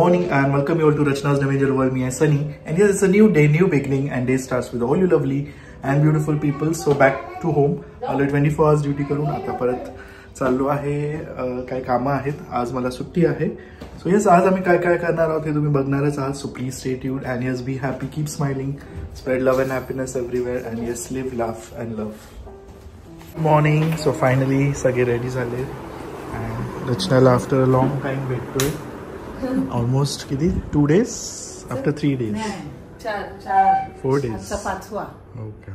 morning and welcome you all to Rachna's Navigal World. Me, Sunny, and yes, it's a new day, new beginning, and day starts with all you lovely and beautiful people. So back to home. 24 hours duty करून आता परत चाललो आहे. काय कामं आहेत, आज मला सुट्टी आहे. So yes, आज आम्ही काय काय करणार आहोत हे तुम्ही बघणारच आहात. So please stay tuned and yes, be happy, keep smiling, spread love and happiness everywhere, and yes, live, laugh and love. Morning. So finally सगळे रेडी झाले and रचनाला आफ्टर अ लॉंग टाइम भेटतोय. Almost किती 2 days after 3 days. 4 days. Okay.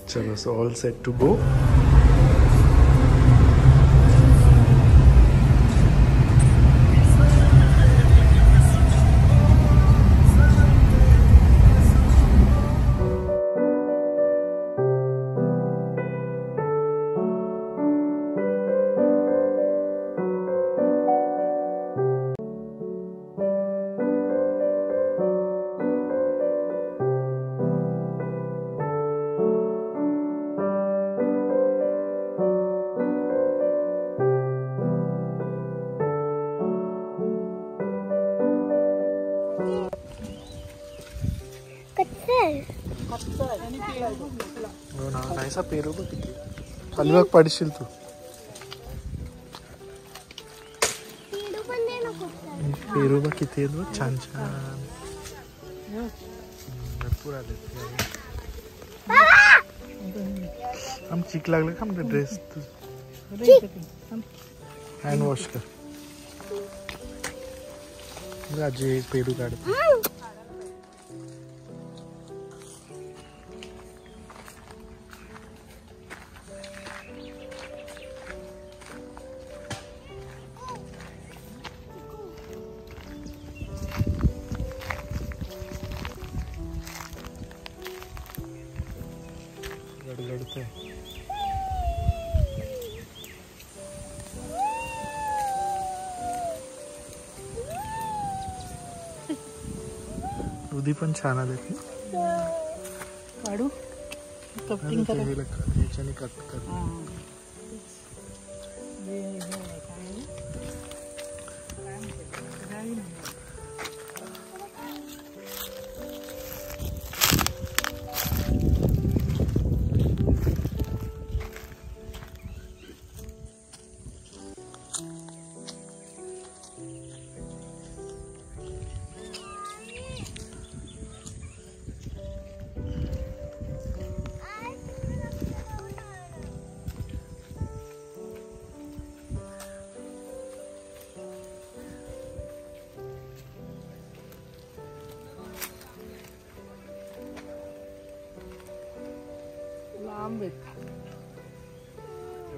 Chalo, so all set to go. नाहीसा पेरू बघ किती खाली बघ पडशील तू. पेरू बघ किती आहेत बघ, छान छान भरपूर आले. आम चिक लागलं का आमचा ड्रेस. हँड वॉश कर. आजी पेरू काढते. दुधी पण छान आले. काढू कटिंग करायला याच्याने कट कर.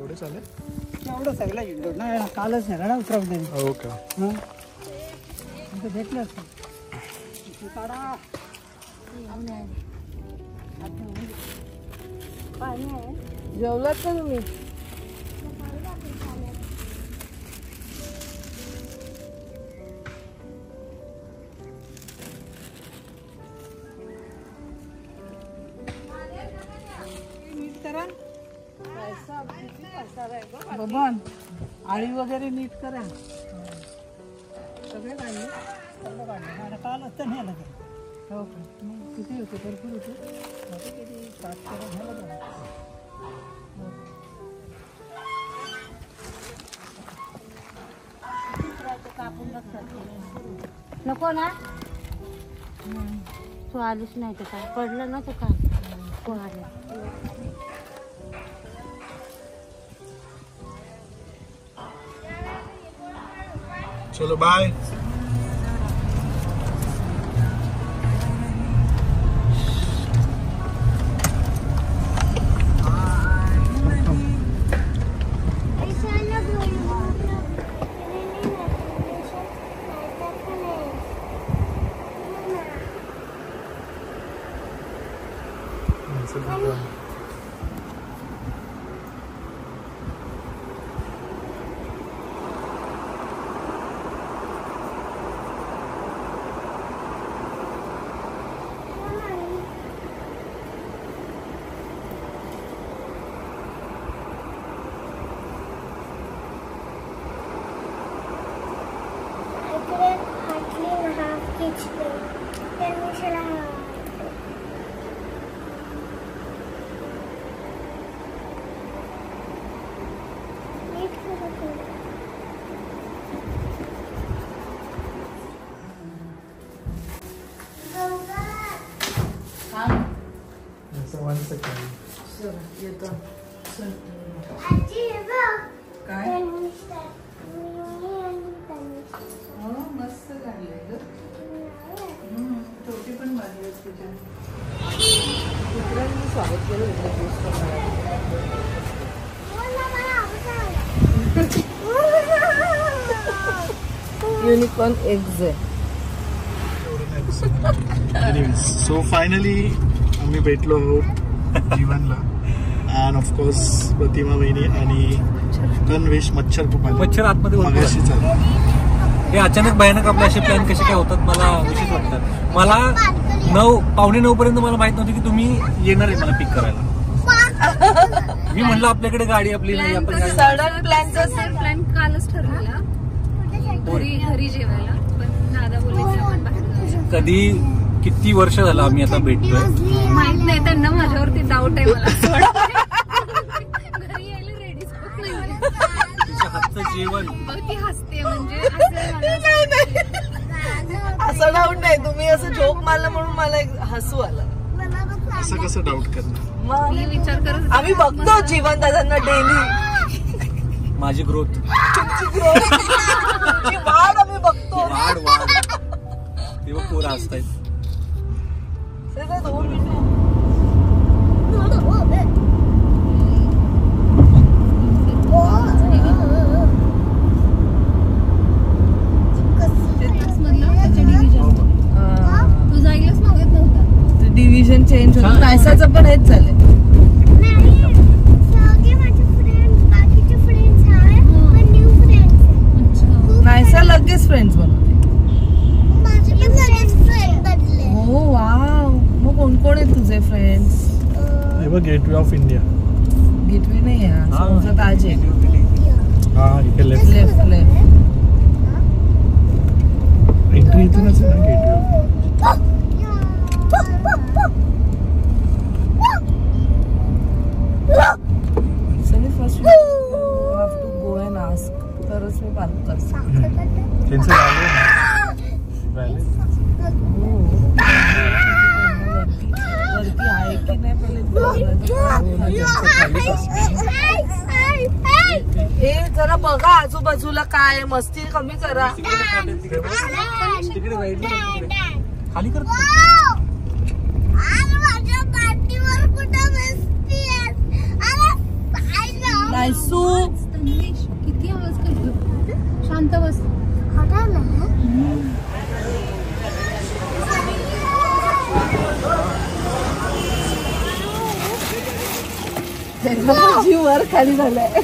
एवढे चालेल. एवढं सगळं इंडोर ना कालच नाही ना उतरवले. हो का. भेटलं काढा. जेवलात का तुम्ही? बबन आळी वगैरे नीट करा. सगळे काढले सगळं काढलं. काल असतं नाही आलं तरी. हो का. मग किती होते? भरपूर होते. होते किती 7 झालं का. नको ना तू आलीच नाही तर काय पडलं ना. तो काय आले. चलो बाय. सकाळी. येतो काय मस्त लागले ग. छोटी पण भाजी असते तुझ्या. दुसऱ्यांनी स्वागत केलं युनिकॉर्न एग्ज आहे. सो फायनली आम्ही भेटलो आहोत जीवनला. अँड ऑफकोर्स प्रतिमा वहिनी आणि तन्वेश. मच्छर खूप आले. मच्छर आतमध्ये मगाशीच आले. हे अचानक भयानक आपले असे प्लॅन कसे काय होतात मला विशेष वाटतात. मला 9:45 पर्यंत मला माहित नव्हती की तुम्ही येणार आहे मला पिक करायला. मी म्हणलं आपल्याकडे गाडी आपली नाही आपण सडन प्लॅनचा प्लॅन कालच ठरवला घरी जेवायला, पण दादा बोलले की आपण बाहेर जाऊया. कधी किती वर्ष झालं आम्ही आता भेटतोय माहित नाही, त्यांना माझ्यावरती डाऊट आहे मला. घरी यायला रेडीच होत नाही. तुझ्या हातचं जेवण बघ ती हसते म्हणजे असं डाऊट नाही. तुम्ही असं जोक मारलं म्हणून मला एक हसू आलं. असं कसं डाऊट करणार. मी विचार करत आम्ही बघतो जीवन दादांना डेली. माझी ग्रोथ तुमची वाढ आम्ही बघतो. वाढ तेव्हा पोरं असतायत. तुझा ऐकलंच मागत नव्हता. डिव्हिजन चेंज होतं. नायसाचं पण हेच झालंय. नायसा लगेच फ्रेंड्स बनवते. हो वाव. मग कोण कोण आहेत तुझे फ्रेंड्स? हे बघ गेटवे ऑफ इंडिया. गेटवे नाही आहे समोरचा ताज आहे. हा इथे लेफ्ट लेफ्ट लेफ्ट. एंट्री इथूनच आहे ना gateway of. First you have to go and ask तरच मी पार्क करतो. त्यांचं वरती आहे की नाही पहिले ए जरा बघा आजूबाजूला काय मस्ती कमी करा. खाली कर. नायसू किती आवाज करतो. शांत बस. जीव वर खाली झालाय.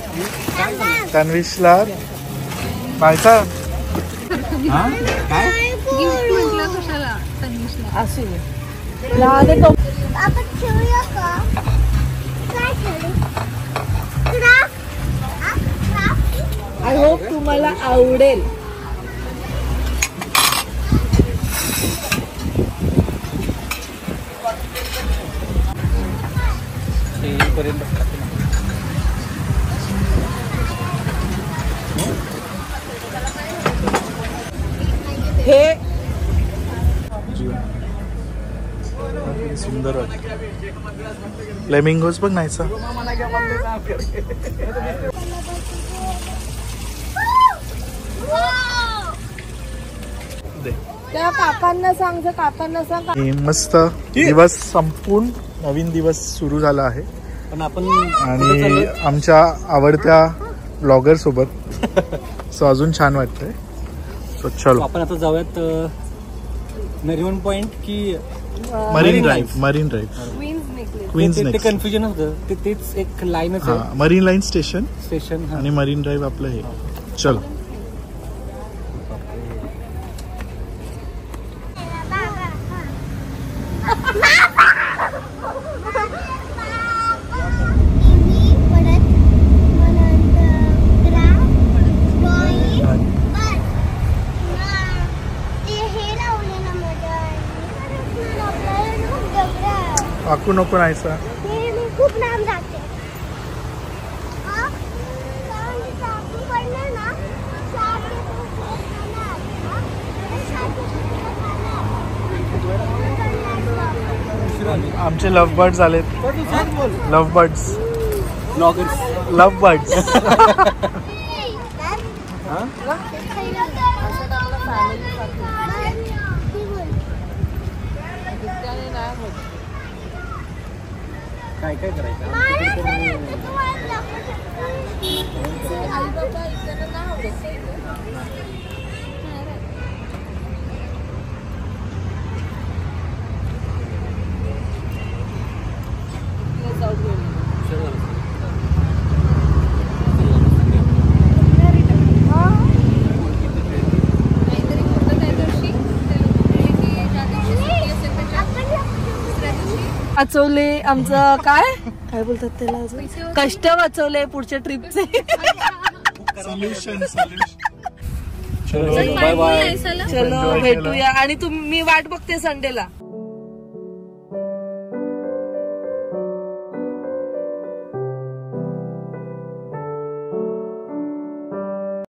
तन्वीशला पाहायचा काय गिफ्ट म्हटलं कशाला तन्वीशला. असू दे. लहान आहे तो. आय होप तुम्हाला आवडेल. हे सुंदर वाटत. फ्लेमिंगोज पण नाहीचा. त्या काकांना सांग. काकांना सांग. मस्त दिवस संपून नवीन दिवस सुरू झाला आहे. पण आपण आणि आमच्या आवडत्या ब्लॉगर सोबत. सो अजून छान वाटतंय. सो चलो आपण आता जाऊयात नरिमन पॉइंट की मरीन ड्राईव्ह. क्वीन्स ते नेक्स्ट. कन्फ्युजन होतं. तेच एक लाईनच आहे. मरीन लाईन स्टेशन स्टेशन आणि मरीन ड्राईव्ह आपलं हे. चलो वाकू नको नाहीसा. खूप लांब जाते. आमचे लव्ह बर्ड्स आलेत. Love birds. Love birds. काय काय करायचं वाचवले आमचं काय काय बोलतात त्याला अजून कष्ट वाचवले पुढच्या ट्रिपचे. सोल्युशन. Bye bye. चलो भेटूया आणि तुम्ही वाट बघते संडेला.